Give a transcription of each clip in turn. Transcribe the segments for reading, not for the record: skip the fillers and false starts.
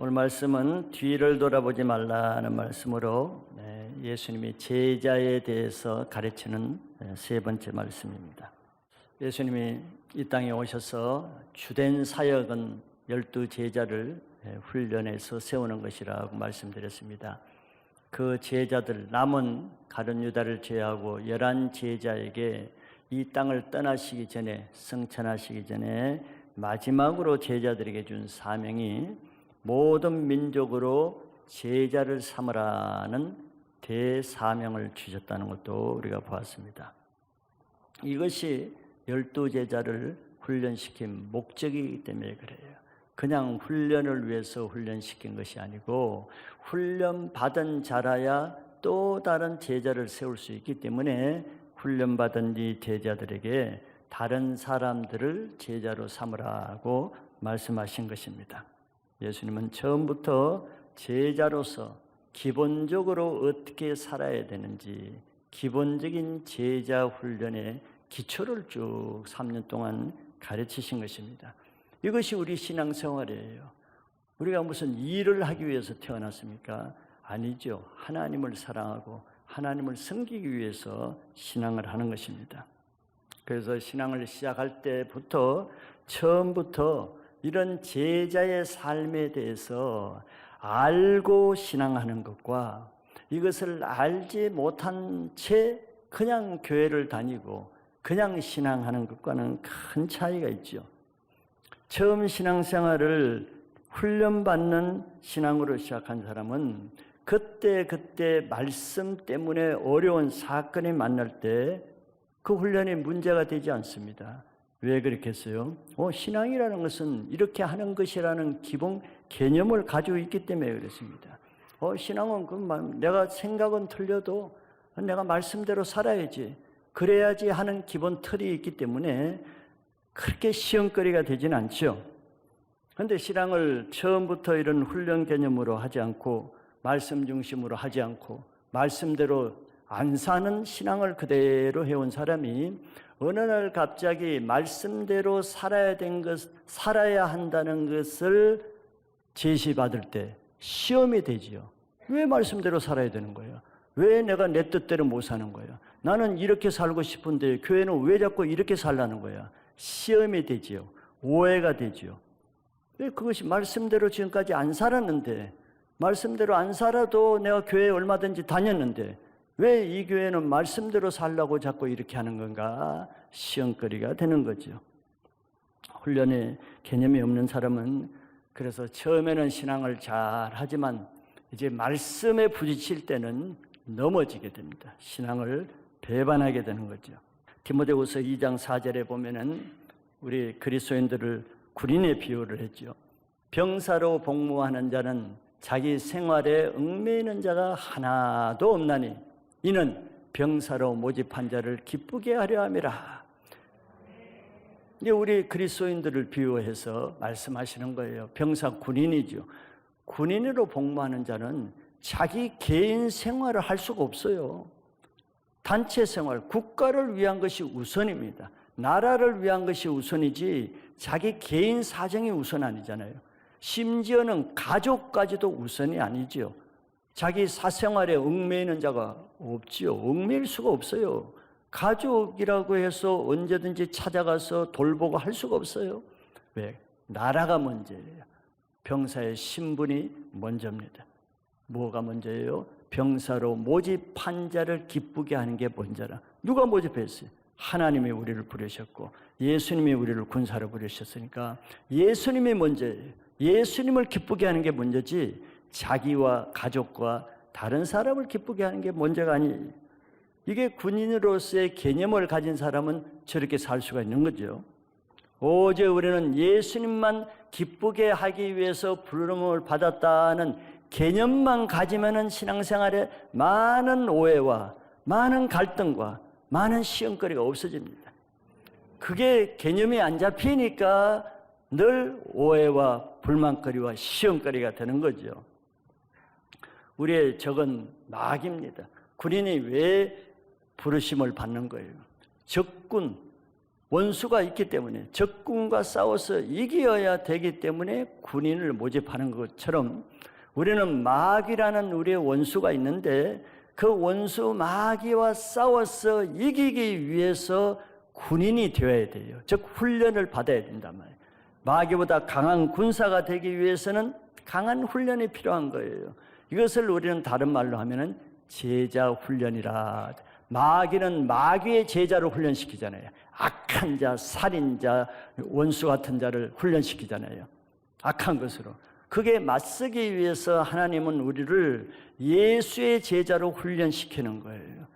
오늘 말씀은 뒤를 돌아보지 말라는 말씀으로 예수님이 제자에 대해서 가르치는 세 번째 말씀입니다. 예수님이 이 땅에 오셔서 주된 사역은 12제자를 훈련해서 세우는 것이라고 말씀드렸습니다. 그 제자들, 남은 가룟 유다를 제외하고 11제자에게 이 땅을 떠나시기 전에, 승천하시기 전에 마지막으로 제자들에게 준 사명이 모든 민족으로 제자를 삼으라는 대사명을 주셨다는 것도 우리가 보았습니다. 이것이 12제자를 훈련시킨 목적이기 때문에 그래요. 그냥 훈련을 위해서 훈련시킨 것이 아니고 훈련받은 자라야 또 다른 제자를 세울 수 있기 때문에 훈련받은 이 제자들에게 다른 사람들을 제자로 삼으라고 말씀하신 것입니다. 예수님은 처음부터 제자로서 기본적으로 어떻게 살아야 되는지 기본적인 제자 훈련의 기초를 쭉 3년 동안 가르치신 것입니다. 이것이 우리 신앙생활이에요. 우리가 무슨 일을 하기 위해서 태어났습니까? 아니죠. 하나님을 사랑하고 하나님을 섬기기 위해서 신앙을 하는 것입니다. 그래서 신앙을 시작할 때부터 처음부터 이런 제자의 삶에 대해서 알고 신앙하는 것과 이것을 알지 못한 채 그냥 교회를 다니고 그냥 신앙하는 것과는 큰 차이가 있죠. 처음 신앙생활을 훈련받는 신앙으로 시작한 사람은 그때 말씀 때문에 어려운 사건이 만날 때 그 훈련이 문제가 되지 않습니다. 왜 그렇겠어요? 신앙이라는 것은 이렇게 하는 것이라는 기본 개념을 가지고 있기 때문에 그렇습니다. 신앙은 내가 생각은 틀려도 내가 말씀대로 살아야지, 그래야지 하는 기본 틀이 있기 때문에 그렇게 시험거리가 되지는 않죠. 그런데 신앙을 처음부터 이런 훈련 개념으로 하지 않고 말씀 중심으로 하지 않고 말씀대로 안 사는 신앙을 그대로 해온 사람이 어느 날 갑자기 말씀대로 살아야 한다는 것을 제시받을 때 시험이 되지요. 왜 말씀대로 살아야 되는 거예요? 왜 내가 내 뜻대로 못 사는 거예요? 나는 이렇게 살고 싶은데 교회는 왜 자꾸 이렇게 살라는 거야? 시험이 되지요. 오해가 되지요. 왜 그것이 말씀대로 지금까지 안 살았는데, 말씀대로 안 살아도 내가 교회에 얼마든지 다녔는데 왜 이 교회는 말씀대로 살라고 자꾸 이렇게 하는 건가? 시험거리가 되는 거죠. 훈련에 개념이 없는 사람은 그래서 처음에는 신앙을 잘 하지만 이제 말씀에 부딪힐 때는 넘어지게 됩니다. 신앙을 배반하게 되는 거죠. 디모데후서 2장 4절에 보면은 우리 그리스도인들을 군인에 비유를 했죠. 병사로 복무하는 자는 자기 생활에 얽매이는 자가 하나도 없나니 이는 병사로 모집한 자를 기쁘게 하려 함이라. 이제 우리 그리스도인들을 비유해서 말씀하시는 거예요. 병사 군인이죠. 군인으로 복무하는 자는 자기 개인 생활을 할 수가 없어요. 단체 생활, 국가를 위한 것이 우선입니다. 나라를 위한 것이 우선이지 자기 개인 사정이 우선 아니잖아요. 심지어는 가족까지도 우선이 아니죠. 자기 사생활에 얽매이는 자가 없지요. 얽매일 수가 없어요. 가족이라고 해서 언제든지 찾아가서 돌보고 할 수가 없어요. 왜? 나라가 먼저예요. 병사의 신분이 먼저입니다. 뭐가 먼저예요? 병사로 모집한 자를 기쁘게 하는 게 먼저라. 누가 모집했어요? 하나님이 우리를 부르셨고 예수님이 우리를 군사로 부르셨으니까 예수님이 먼저예요. 예수님을 기쁘게 하는 게 먼저지 자기와 가족과 다른 사람을 기쁘게 하는 게 먼저가 아니에요. 이게 군인으로서의 개념을 가진 사람은 저렇게 살 수가 있는 거죠. 오직 우리는 예수님만 기쁘게 하기 위해서 부름을 받았다는 개념만 가지면은 신앙생활에 많은 오해와 많은 갈등과 많은 시험거리가 없어집니다. 그게 개념이 안 잡히니까 늘 오해와 불만거리와 시험거리가 되는 거죠. 우리의 적은 마귀입니다. 군인이 왜 부르심을 받는 거예요? 적군, 원수가 있기 때문에 적군과 싸워서 이겨야 되기 때문에 군인을 모집하는 것처럼 우리는 마귀라는 우리의 원수가 있는데 그 원수 마귀와 싸워서 이기기 위해서 군인이 되어야 돼요. 즉 훈련을 받아야 된단 말이에요. 마귀보다 강한 군사가 되기 위해서는 강한 훈련이 필요한 거예요. 이것을 우리는 다른 말로 하면은 제자 훈련이라. 마귀는 마귀의 제자로 훈련시키잖아요. 악한 자, 살인자, 원수 같은 자를 훈련시키잖아요. 악한 것으로. 그게 맞서기 위해서 하나님은 우리를 예수의 제자로 훈련시키는 거예요.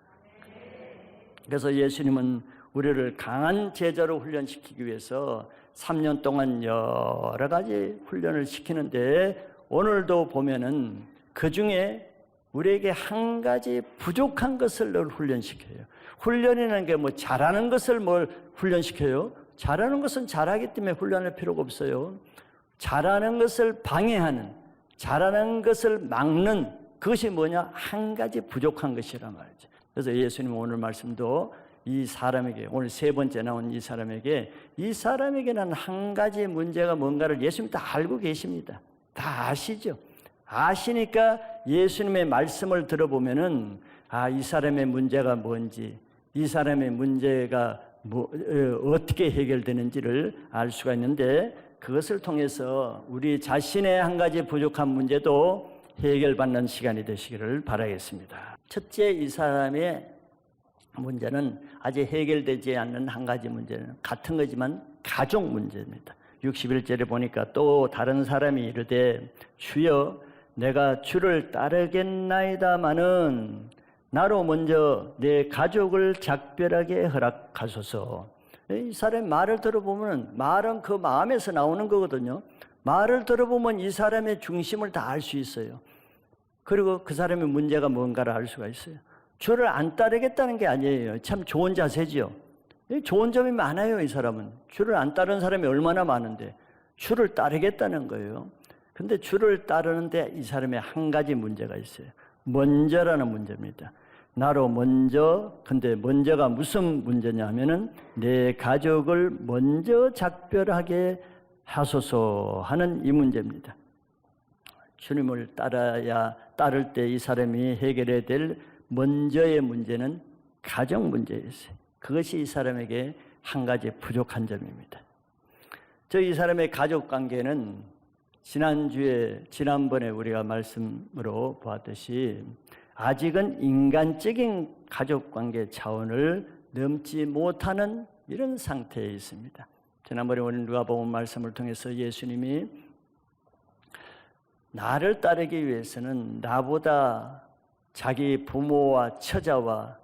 그래서 예수님은 우리를 강한 제자로 훈련시키기 위해서 3년 동안 여러 가지 훈련을 시키는데 오늘도 보면은 그 중에 우리에게 한 가지 부족한 것을 늘 훈련시켜요. 훈련이라는 게 뭐 잘하는 것을 뭘 훈련시켜요? 잘하는 것은 잘하기 때문에 훈련할 필요가 없어요. 잘하는 것을 방해하는, 잘하는 것을 막는 그것이 뭐냐? 한 가지 부족한 것이란 말이죠. 그래서 예수님 오늘 말씀도 이 사람에게, 오늘 세 번째 나온 이 사람에게는 한 가지 문제가 뭔가를 예수님 다 알고 계십니다. 다 아시죠? 아시니까 예수님의 말씀을 들어보면은 이 사람의 문제가 뭔지, 이 사람의 문제가 어떻게 해결되는지를 알 수가 있는데 그것을 통해서 우리 자신의 한 가지 부족한 문제도 해결받는 시간이 되시기를 바라겠습니다. 첫째, 이 사람의 문제는 아직 해결되지 않는 한 가지 문제는 같은 거지만 가족 문제입니다. 61절에 보니까 또 다른 사람이 이르되 주여 내가 주를 따르겠나이다마는 나로 먼저 내 가족을 작별하게 허락하소서. 이 사람의 말을 들어보면 말은 그 마음에서 나오는 거거든요. 말을 들어보면 이 사람의 중심을 다 알 수 있어요. 그리고 그 사람의 문제가 뭔가를 알 수가 있어요. 주를 안 따르겠다는 게 아니에요. 참 좋은 자세지요. 좋은 점이 많아요. 이 사람은 주를 안 따르는 사람이 얼마나 많은데 주를 따르겠다는 거예요. 근데 주를 따르는데 이 사람의 한 가지 문제가 있어요. 먼저라는 문제입니다. 나로 먼저. 근데 먼저가 무슨 문제냐 하면은 내 가족을 먼저 작별하게 하소서 하는 이 문제입니다. 주님을 따를 때 이 사람이 해결해야 될 먼저의 문제는 가정 문제였어요. 그것이 이 사람에게 한 가지 부족한 점입니다. 이 사람의 가족 관계는 지난번에 우리가 말씀으로 보았듯이 아직은 인간적인 가족 관계 차원을 넘지 못하는 이런 상태에 있습니다. 지난번에 우리 누가복음 말씀을 통해서 예수님이 나를 따르기 위해서는 나보다 자기 부모와 처자와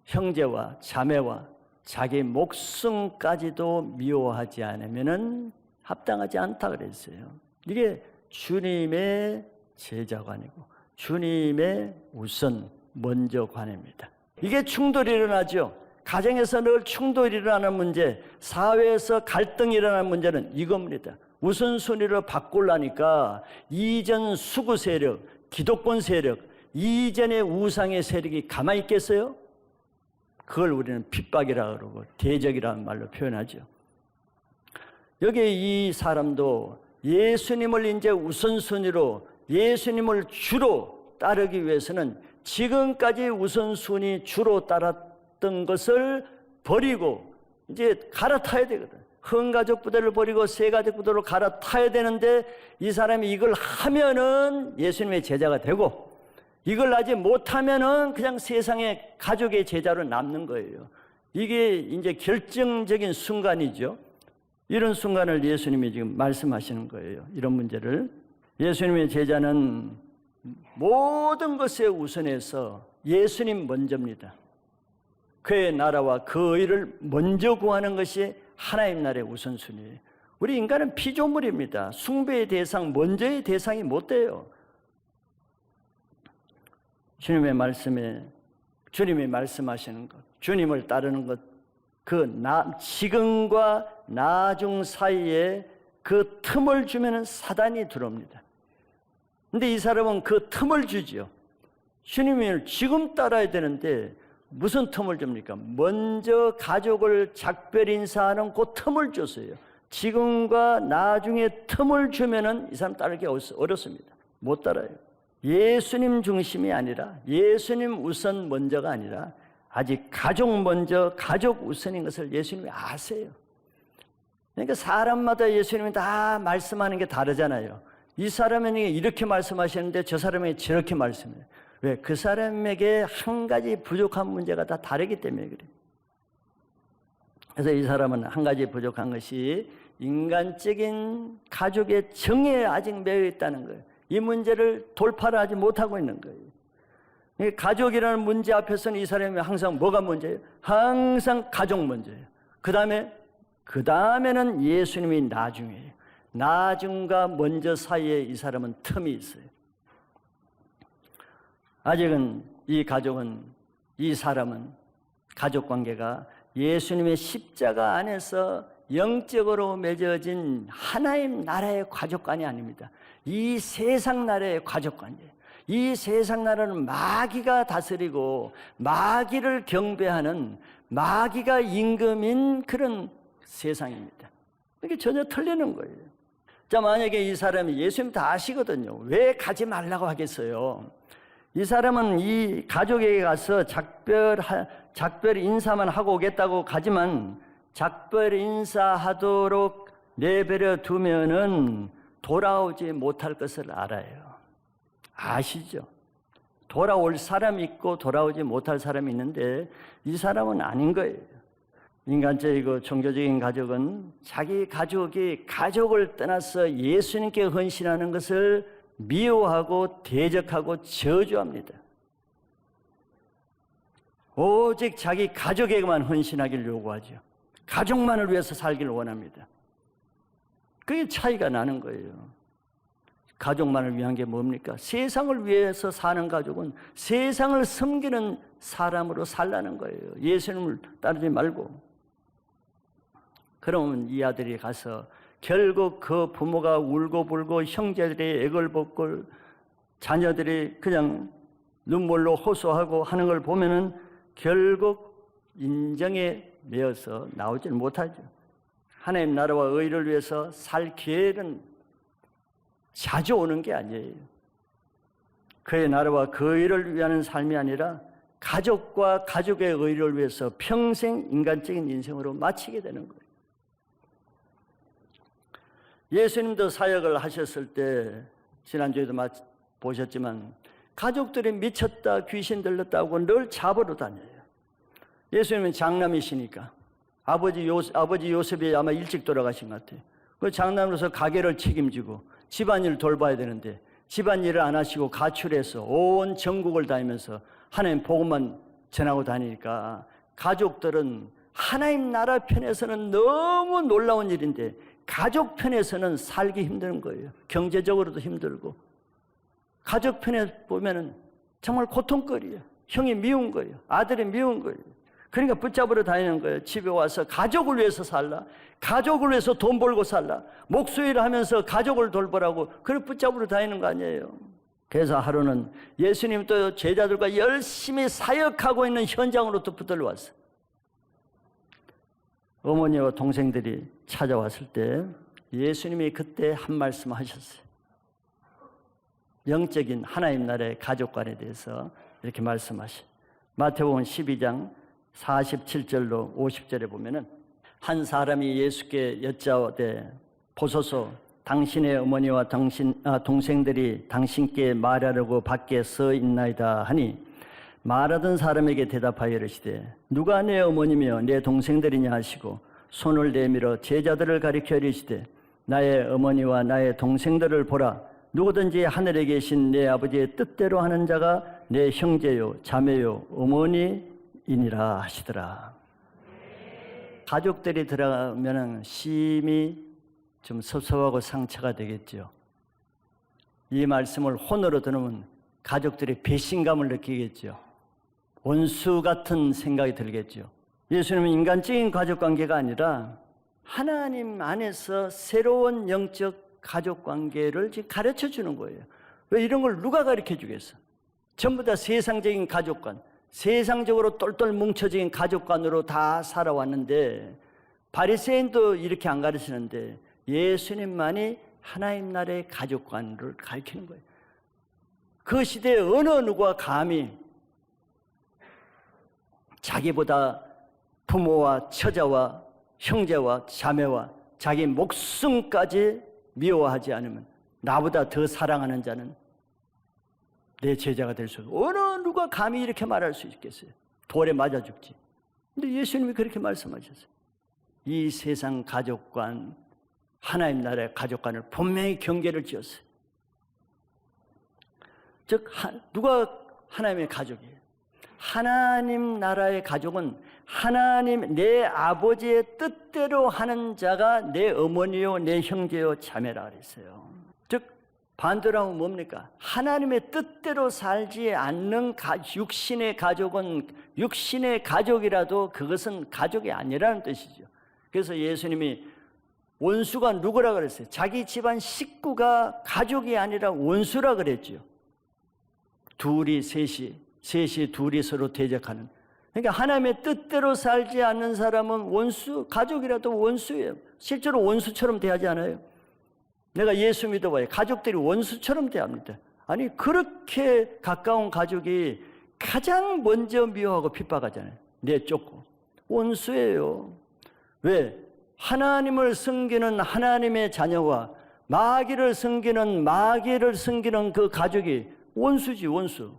형제와 자매와 자기 목숨까지도 미워하지 않으면은 합당하지 않다 그랬어요. 이게 주님의 제자관이고 주님의 우선 먼저관입니다. 이게 충돌이 일어나죠. 가정에서 늘 충돌이 일어나는 문제, 사회에서 갈등이 일어나는 문제는 이겁니다. 우선순위를 바꾸려니까 이전 수구 세력, 기독권 세력, 이전의 우상의 세력이 가만히 있겠어요? 그걸 우리는 핍박이라고 그러고 대적이라는 말로 표현하죠. 여기 이 사람도 예수님을 이제 우선순위로, 예수님을 주로 따르기 위해서는 지금까지 우선순위 주로 따랐던 것을 버리고 이제 갈아타야 되거든. 흥가족 부대를 버리고 세가족 부대로 갈아타야 되는데 이 사람이 이걸 하면은 예수님의 제자가 되고 이걸 하지 못하면은 그냥 세상의 가족의 제자로 남는 거예요. 이게 이제 결정적인 순간이죠. 이런 순간을 예수님이 지금 말씀하시는 거예요. 이런 문제를. 예수님의 제자는 모든 것에 우선해서 예수님 먼저입니다. 그의 나라와 그 의를 먼저 구하는 것이 하나님 나라의 우선순위예요. 우리 인간은 피조물입니다. 숭배의 대상, 먼저의 대상이 못 돼요. 주님의 말씀에, 주님이 말씀하시는 것, 주님을 따르는 것, 지금과 나중 사이에 그 틈을 주면은 사단이 들어옵니다. 근데 이 사람은 그 틈을 주지요. 주님을 지금 따라야 되는데 무슨 틈을 줍니까? 먼저 가족을 작별 인사하는 그 틈을 줬어요. 지금과 나중에 틈을 주면은 이 사람 따르기 어렵습니다. 못 따라요. 예수님 중심이 아니라, 예수님 우선 먼저가 아니라 아직 가족 먼저, 가족 우선인 것을 예수님이 아세요. 그러니까 사람마다 예수님이 다 말씀하는 게 다르잖아요. 이 사람에게 이렇게 말씀하시는데 저 사람에게 저렇게 말씀해요. 왜? 그 사람에게 한 가지 부족한 문제가 다 다르기 때문에 그래요. 그래서 이 사람은 한 가지 부족한 것이 인간적인 가족의 정에 아직 매여 있다는 거예요. 이 문제를 돌파를 하지 못하고 있는 거예요. 가족이라는 문제 앞에서는 이 사람이 항상 뭐가 문제예요? 항상 가족 문제예요. 그 다음에는 예수님이 나중이에요. 나중과 먼저 사이에 이 사람은 틈이 있어요. 아직은 이 가족은, 이 사람은 가족관계가 예수님의 십자가 안에서 영적으로 맺어진 하나님 나라의 가족관이 아닙니다. 이 세상 나라의 가족관이에요. 이 세상 나라는 마귀가 다스리고 마귀를 경배하는, 마귀가 임금인 그런 세상입니다. 이게 전혀 틀리는 거예요. 자, 만약에 이 사람이 예수님 다 아시거든요. 왜 가지 말라고 하겠어요? 이 사람은 이 가족에게 가서 작별 인사만 하고 오겠다고 가지만, 작별 인사하도록 내버려 두면은 돌아오지 못할 것을 알아요. 아시죠? 돌아올 사람이 있고 돌아오지 못할 사람이 있는데 이 사람은 아닌 거예요. 인간적이고 종교적인 가족은 자기 가족이 가족을 떠나서 예수님께 헌신하는 것을 미워하고 대적하고 저주합니다. 오직 자기 가족에게만 헌신하기를 요구하죠. 가족만을 위해서 살기를 원합니다. 그게 차이가 나는 거예요. 가족만을 위한 게 뭡니까? 세상을 위해서 사는 가족은 세상을 섬기는 사람으로 살라는 거예요. 예수님을 따르지 말고. 그러면 이 아들이 가서 결국 그 부모가 울고불고 형제들이 애걸복걸 자녀들이 그냥 눈물로 호소하고 하는 걸 보면은 결국 인정에 매여서 나오질 못하죠. 하나님 나라와 의를 위해서 살 기회는 자주 오는 게 아니에요. 그의 나라와 그 의를 위하는 삶이 아니라 가족과 가족의 의를 위해서 평생 인간적인 인생으로 마치게 되는 거예요. 예수님도 사역을 하셨을 때 지난주에도 보셨지만 가족들이 미쳤다, 귀신 들렸다고 늘 잡으러 다녀요. 예수님은 장남이시니까 아버지 요셉이 아마 일찍 돌아가신 것 같아요. 그 장남으로서 가게를 책임지고 집안일을 돌봐야 되는데 집안일을 안 하시고 가출해서 온 전국을 다니면서 하나님 복음만 전하고 다니니까 가족들은 하나님 나라 편에서는 너무 놀라운 일인데 가족 편에서는 살기 힘든 거예요. 경제적으로도 힘들고 가족 편에 보면은 정말 고통거리예요. 형이 미운 거예요. 아들이 미운 거예요. 그러니까 붙잡으러 다니는 거예요. 집에 와서 가족을 위해서 살라, 가족을 위해서 돈 벌고 살라, 목수일을 하면서 가족을 돌보라고 그걸 붙잡으러 다니는 거 아니에요. 그래서 하루는 예수님 또 제자들과 열심히 사역하고 있는 현장으로 또 붙들려왔어요. 어머니와 동생들이 찾아왔을 때 예수님이 그때 한 말씀 하셨어요. 영적인 하나님 나라의 가족관에 대해서 이렇게 말씀하셔요. 마태복음 12장 47절로 50절에 보면은 한 사람이 예수께 여짜오되 보소서 당신의 어머니와 동생들이 당신께 말하려고 밖에 서 있나이다 하니 말하던 사람에게 대답하여 이르시되 누가 내 어머니며 내 동생들이냐 하시고 손을 내밀어 제자들을 가리켜 이르시되 나의 어머니와 나의 동생들을 보라. 누구든지 하늘에 계신 내 아버지의 뜻대로 하는 자가 내 형제요 자매요 어머니이니라 하시더라. 가족들이 들어가면 심히 좀 섭섭하고 상처가 되겠죠. 이 말씀을 혼으로 들으면 가족들이 배신감을 느끼겠죠. 원수 같은 생각이 들겠죠. 예수님은 인간적인 가족관계가 아니라 하나님 안에서 새로운 영적 가족관계를 지금 가르쳐 주는 거예요. 왜 이런 걸 누가 가르쳐 주겠어? 전부 다 세상적인 가족관, 세상적으로 똘똘 뭉쳐진 가족관으로 다 살아왔는데 바리새인도 이렇게 안 가르치는데 예수님만이 하나님 나라의 가족관을 가르치는 거예요. 그 시대에 어느 누가 감히 자기보다 부모와 처자와 형제와 자매와 자기 목숨까지 미워하지 않으면 나보다 더 사랑하는 자는 내 제자가 될 수 없어. 어느 누가 감히 이렇게 말할 수 있겠어요? 돌에 맞아 죽지. 근데 예수님이 그렇게 말씀하셨어요. 이 세상 가족관, 하나님 나라의 가족관을 분명히 경계를 지었어요. 즉 누가 하나님의 가족이에요? 하나님 나라의 가족은 하나님 내 아버지의 뜻대로 하는 자가 내 어머니요 내 형제요 자매라 그랬어요. 즉 반대로 하면 뭡니까? 하나님의 뜻대로 살지 않는 육신의 가족은 육신의 가족이라도 그것은 가족이 아니라는 뜻이죠. 그래서 예수님이 원수가 누구라 그랬어요? 자기 집안 식구가 가족이 아니라 원수라 그랬죠. 둘이 셋이 둘이 서로 대적하는. 그러니까 하나님의 뜻대로 살지 않는 사람은 원수, 가족이라도 원수예요. 실제로 원수처럼 대하지 않아요. 내가 예수 믿어봐요. 가족들이 원수처럼 대합니다. 아니 그렇게 가까운 가족이 가장 먼저 미워하고 핍박하잖아요. 내쫓고. 원수예요. 왜? 하나님을 섬기는 하나님의 자녀와 마귀를 섬기는 그 가족이 원수지 원수.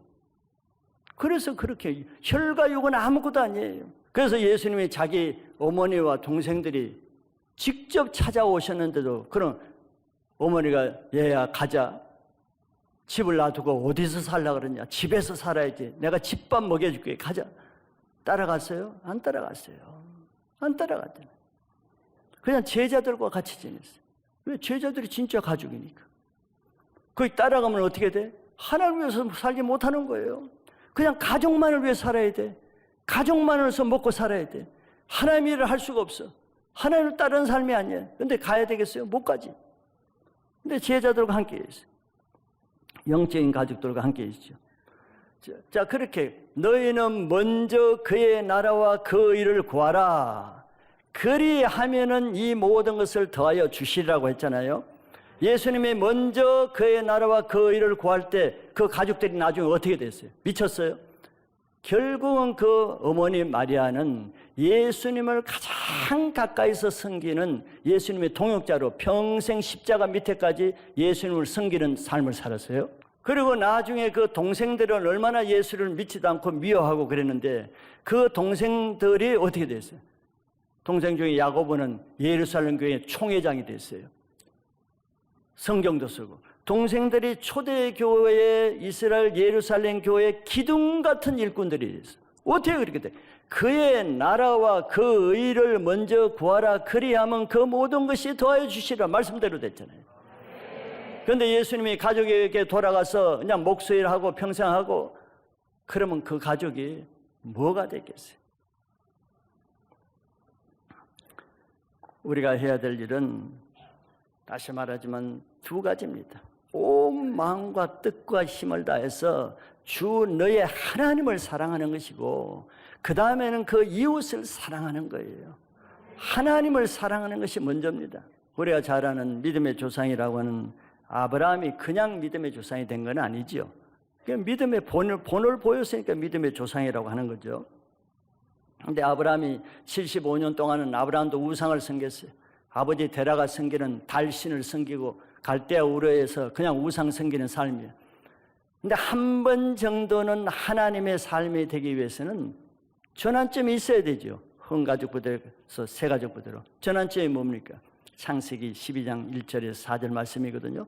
그래서 그렇게 혈과 육은 아무것도 아니에요. 그래서 예수님이 자기 어머니와 동생들이 직접 찾아오셨는데도 그럼 어머니가 얘야 가자. 집을 놔두고 어디서 살라 그러냐. 집에서 살아야지. 내가 집밥 먹여줄게. 가자. 따라갔어요? 안 따라갔어요. 안 따라갔잖아요. 그냥 제자들과 같이 지냈어요. 왜? 제자들이 진짜 가족이니까. 거기 따라가면 어떻게 돼? 하나님을 위해서 살지 못하는 거예요. 그냥 가족만을 위해 살아야 돼. 가족만을 위해서 먹고 살아야 돼. 하나님 일을 할 수가 없어. 하나님을 따르는 삶이 아니에요. 근데 가야 되겠어요? 못 가지. 근데 제자들과 함께 있어요. 영적인 가족들과 함께 있죠. 자, 그렇게 너희는 먼저 그의 나라와 그 의를 구하라. 그리하면은 이 모든 것을 더하여 주시리라고 했잖아요. 예수님이 먼저 그의 나라와 그 의를 구할 때 그 가족들이 나중에 어떻게 됐어요? 미쳤어요? 결국은 그 어머니 마리아는 예수님을 가장 가까이서 섬기는 예수님의 동역자로 평생 십자가 밑에까지 예수님을 섬기는 삶을 살았어요. 그리고 나중에 그 동생들은 얼마나 예수를 믿지도 않고 미워하고 그랬는데 그 동생들이 어떻게 됐어요? 동생 중에 야고보는 예루살렘 교회 총회장이 됐어요. 성경도 쓰고. 동생들이 초대교회 이스라엘 예루살렘 교회 기둥 같은 일꾼들이 됐어요. 어떻게 그렇게 돼? 그의 나라와 그 의를 먼저 구하라. 그리하면 그 모든 것이 더하여 주시라. 말씀대로 됐잖아요. 그런데 예수님이 가족에게 돌아가서 그냥 목수일하고 평생 하고 그러면 그 가족이 뭐가 되겠어요? 우리가 해야 될 일은 다시 말하지만 두 가지입니다. 온 마음과 뜻과 힘을 다해서 주 너의 하나님을 사랑하는 것이고 그 다음에는 그 이웃을 사랑하는 거예요. 하나님을 사랑하는 것이 먼저입니다. 우리가 잘 아는 믿음의 조상이라고 하는 아브라함이 그냥 믿음의 조상이 된 건 아니지요. 믿음의 본을 보였으니까 믿음의 조상이라고 하는 거죠. 근데 아브라함이 75년 동안은 아브라함도 우상을 섬겼어요. 아버지 데라가 섬기는 달신을 섬기고 갈대아 우르에서 그냥 우상 섬기는 삶이에요. 근데 한 번 정도는 하나님의 삶이 되기 위해서는 전환점이 있어야 되죠. 한 가족부터서 세 가족부터로. 전환점이 뭡니까? 창세기 12장 1절에서 4절 말씀이거든요.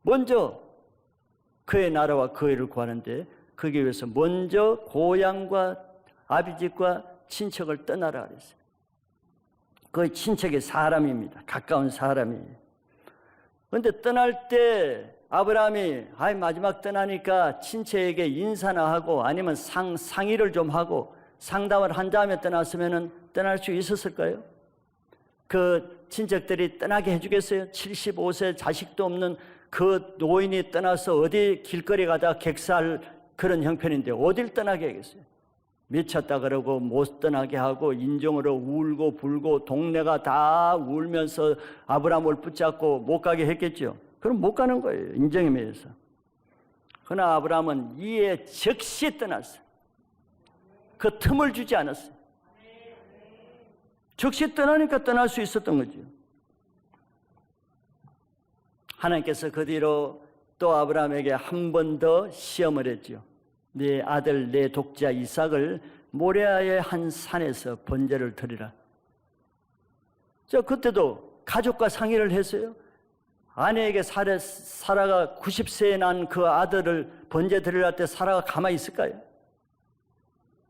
먼저 그의 나라와 그 의를 구하는데 그기 위해서 먼저 고향과 아비집과 친척을 떠나라 그랬어요. 그 친척이 사람입니다. 가까운 사람이에요. 그런데 떠날 때 아브라함이 마지막 떠나니까 친척에게 인사나 하고 아니면 상의를 좀 하고 상담을 한 다음에 떠났으면 떠날 수 있었을까요? 그 친척들이 떠나게 해주겠어요? 75세 자식도 없는 그 노인이 떠나서 어디 길거리 가다 객사할 그런 형편인데 어딜 떠나게 하겠어요? 미쳤다 그러고 못 떠나게 하고 인종으로 울고 불고 동네가 다 울면서 아브라함을 붙잡고 못 가게 했겠죠. 그럼 못 가는 거예요. 인정에 의해서. 그러나 아브라함은 이에 즉시 떠났어요. 그 틈을 주지 않았어요. 즉시 떠나니까 떠날 수 있었던 거죠. 하나님께서 그 뒤로 또 아브라함에게 한 번 더 시험을 했죠. 네 아들 내 독자 이삭을 모레아의 한 산에서 번제를 드리라. 그때도 가족과 상의를 했어요. 아내에게 사라가 90세에 난 그 아들을 번제 드리려 할 때 사라가 가만히 있을까요?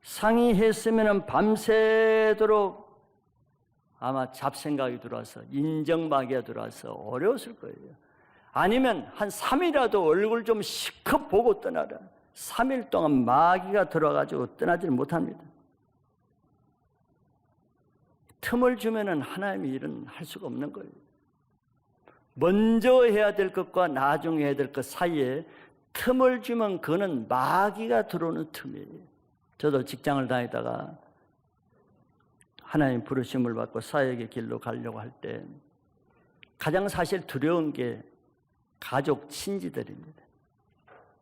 상의했으면 밤새도록 아마 잡생각이 들어와서 인정마귀가 들어와서 어려웠을 거예요. 아니면 한 3일이라도 얼굴 좀 시컷 보고 떠나라. 3일 동안 마귀가 들어와가지고 떠나지를 못합니다. 틈을 주면은 하나님의 일은 할 수가 없는 거예요. 먼저 해야 될 것과 나중에 해야 될 것 사이에 틈을 주면 그거는 마귀가 들어오는 틈이에요. 저도 직장을 다니다가 하나님 부르심을 받고 사역의 길로 가려고 할 때 가장 사실 두려운 게 가족 친지들입니다.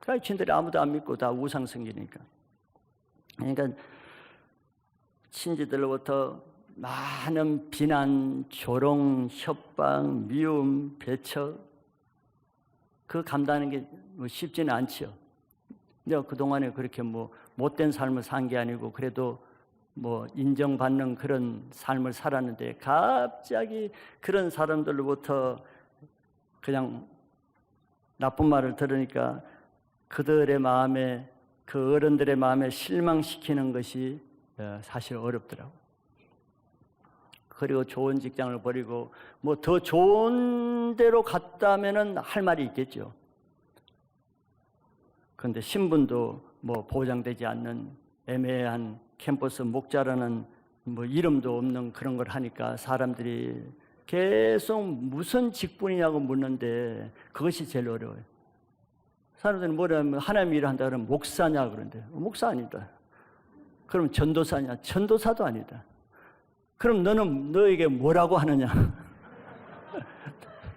그 친들이 아무도 안 믿고 다 우상숭배니까. 그러니까 친지들로부터 많은 비난, 조롱, 협박, 미움, 배척 그 감당하는 게 쉽지는 않죠. 내가 그동안에 그렇게 못된 삶을 산 게 아니고 그래도 인정받는 그런 삶을 살았는데 갑자기 그런 사람들로부터 그냥 나쁜 말을 들으니까 그들의 마음에 그 어른들의 마음에 실망시키는 것이 사실 어렵더라고. 그리고 좋은 직장을 버리고 더 좋은 데로 갔다면은 할 말이 있겠죠. 그런데 신분도 보장되지 않는 애매한 캠퍼스 목자라는 이름도 없는 그런 걸 하니까 사람들이 계속 무슨 직분이냐고 묻는데 그것이 제일 어려워요. 사람들은 뭐라면 하나님 일을 한다 그러면 목사냐 그런데 목사 아니다. 그럼 전도사냐? 전도사도 아니다. 그럼 너는 너에게 뭐라고 하느냐?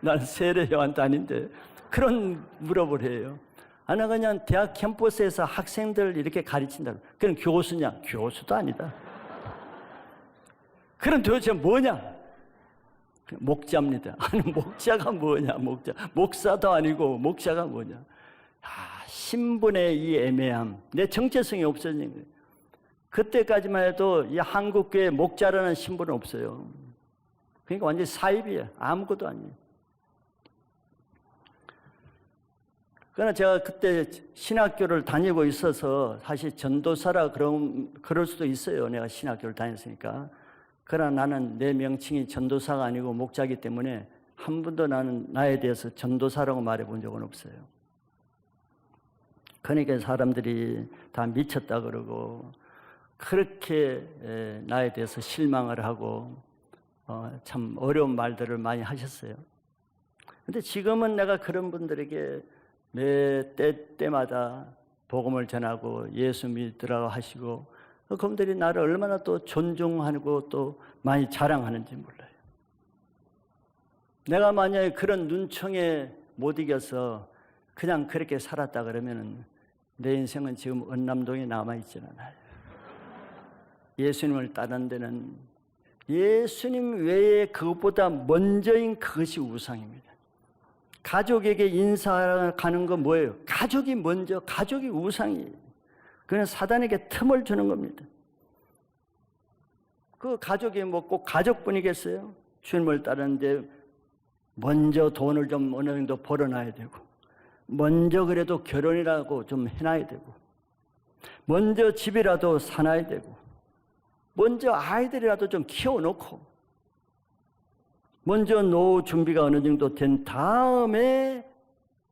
난 세례요한 아닌데 그런 물어볼 해요. 아나 그냥 대학 캠퍼스에서 학생들 이렇게 가르친다. 그럼 교수냐? 교수도 아니다. 그럼 도대체 뭐냐? 목자입니다. 아니 목자가 뭐냐? 목사도 아니고 목자가 뭐냐? 신분의 이 애매함, 내 정체성이 없어진 거예요. 그때까지만 해도 이 한국교회 목자라는 신분은 없어요. 그러니까 완전히 사입이에요. 아무것도 아니에요. 그러나 제가 그때 신학교를 다니고 있어서 사실 전도사라 그럴 수도 있어요. 내가 신학교를 다녔으니까. 그러나 나는 내 명칭이 전도사가 아니고 목자이기 때문에 한 번도 나는 나에 대해서 전도사라고 말해본 적은 없어요. 그러니까 사람들이 다 미쳤다 그러고 그렇게 나에 대해서 실망을 하고 참 어려운 말들을 많이 하셨어요. 근데 지금은 내가 그런 분들에게 매 때마다 복음을 전하고 예수 믿으라고 하시고 그분들이 나를 얼마나 또 존중하고 또 많이 자랑하는지 몰라요. 내가 만약에 그런 눈총에 못 이겨서 그냥 그렇게 살았다 그러면은 내 인생은 지금 은남동에 남아있지는 않아요. 예수님을 따르는 데는 예수님 외에 그것보다 먼저인 그것이 우상입니다. 가족에게 인사하는 건 뭐예요? 가족이 먼저, 가족이 우상이에요. 그건 사단에게 틈을 주는 겁니다. 그 가족이 꼭 가족뿐이겠어요? 주님을 따르는데 먼저 돈을 좀 어느 정도 벌어놔야 되고 먼저 그래도 결혼이라고 좀 해놔야 되고 먼저 집이라도 사놔야 되고 먼저 아이들이라도 좀 키워놓고 먼저 노후 준비가 어느 정도 된 다음에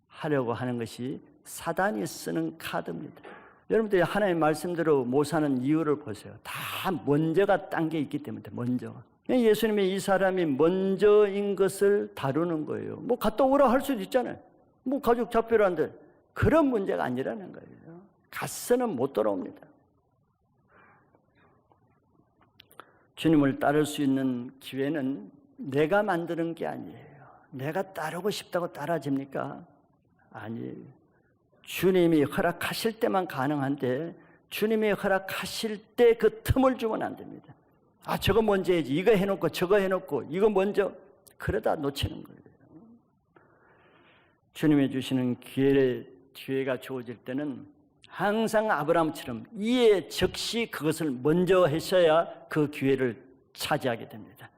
하려고 하는 것이 사단이 쓰는 카드입니다. 여러분들이 하나님의 말씀대로 못 사는 이유를 보세요. 다 먼저가 딴 게 있기 때문에 먼저가. 예수님이 이 사람이 먼저인 것을 다루는 거예요. 갔다 오라 할 수도 있잖아요. 가족 잡혀라는데 그런 문제가 아니라는 거예요. 갔서는 못 돌아옵니다. 주님을 따를 수 있는 기회는 내가 만드는 게 아니에요. 내가 따르고 싶다고 따라집니까? 아니에요. 주님이 허락하실 때만 가능한데 주님이 허락하실 때 그 틈을 주면 안 됩니다. 아, 저거 먼저 해야지. 이거 해놓고 저거 해놓고 이거 먼저, 그러다 놓치는 거예요. 주님이 주시는 기회가 주어질 때는 항상 아브라함처럼 이에 즉시 그것을 먼저 하셔야 그 기회를 차지하게 됩니다.